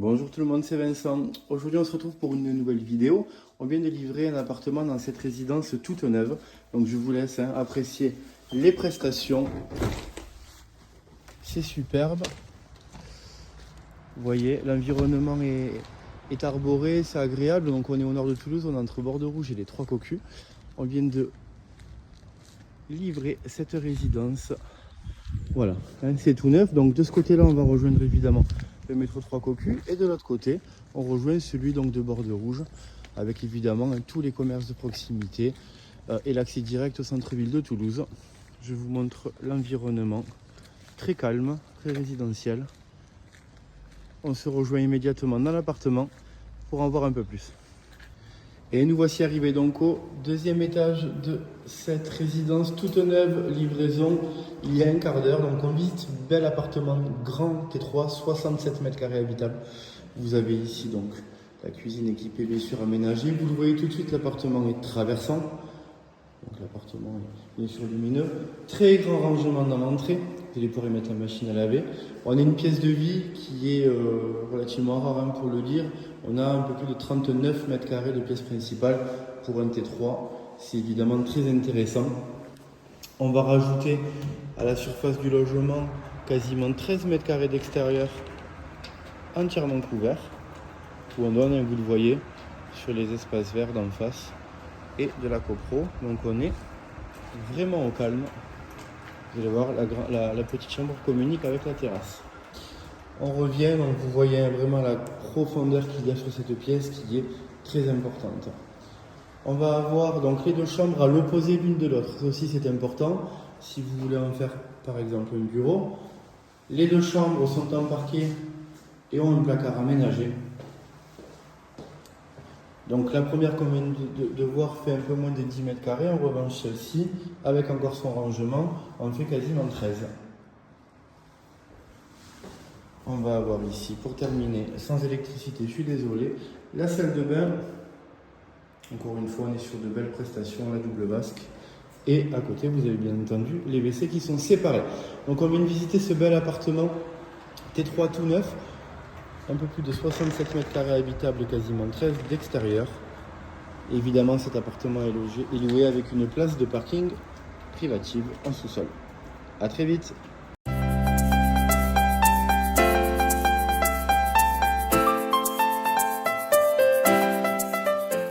Bonjour tout le monde, c'est Vincent. Aujourd'hui on se retrouve pour une nouvelle vidéo. On vient de livrer un appartement dans cette résidence toute neuve. Donc je vous laisse apprécier les prestations. C'est superbe. Vous voyez, l'environnement est arboré, c'est agréable. Donc on est au nord de Toulouse, on est entre Bordeaux-Rouge et les Trois Cocus. On vient de livrer cette résidence. Voilà, c'est tout neuf. Donc de ce côté-là, on va rejoindre évidemment le métro Trois Cocus. Et de l'autre côté, on rejoint celui donc de Bordeaux-Rouge, avec évidemment tous les commerces de proximité et l'accès direct au centre-ville de Toulouse. Je vous montre l'environnement, très calme, très résidentiel. On se rejoint immédiatement dans l'appartement pour en voir un peu plus. Et nous voici arrivés donc au deuxième étage de cette résidence toute neuve, livraison il y a un quart d'heure. Donc on visite bel appartement grand T3, 67 mètres carrés habitables. Vous avez ici donc la cuisine équipée bien sûr aménagée. Vous le voyez tout de suite, l'appartement est traversant. Donc l'appartement est bien sûr lumineux. Très grand rangement dans l'entrée. Vous allez pouvoir y mettre la machine à laver. On a une pièce de vie qui est relativement rare pour le dire. On a un peu plus de 39 mètres carrés de pièce principale pour un T3. C'est évidemment très intéressant. On va rajouter à la surface du logement quasiment 13 mètres carrés d'extérieur entièrement couverts. Où on donne, vous le voyez, sur les espaces verts d'en face et de la copro. Donc on est vraiment au calme. Vous allez voir, la petite chambre communique avec la terrasse. On revient, donc vous voyez vraiment la profondeur qu'il y a sur cette pièce qui est très importante. On va avoir donc les deux chambres à l'opposé l'une de l'autre. Ça aussi c'est important. Si vous voulez en faire par exemple un bureau, les deux chambres sont en parquet et ont un placard aménagé. Donc la première qu'on vient de voir fait un peu moins de 10 mètres carrés. En revanche celle-ci, avec encore son rangement, en fait quasiment 13. On va avoir ici, pour terminer, sans électricité, je suis désolé, la salle de bain. Encore une fois, on est sur de belles prestations, la double vasque. Et à côté, vous avez bien entendu les WC qui sont séparés. Donc on vient de visiter ce bel appartement T3 tout neuf. Un peu plus de 67 mètres carrés habitables, quasiment 13 d'extérieur. Évidemment, cet appartement est loué avec une place de parking privative en sous-sol. A très vite.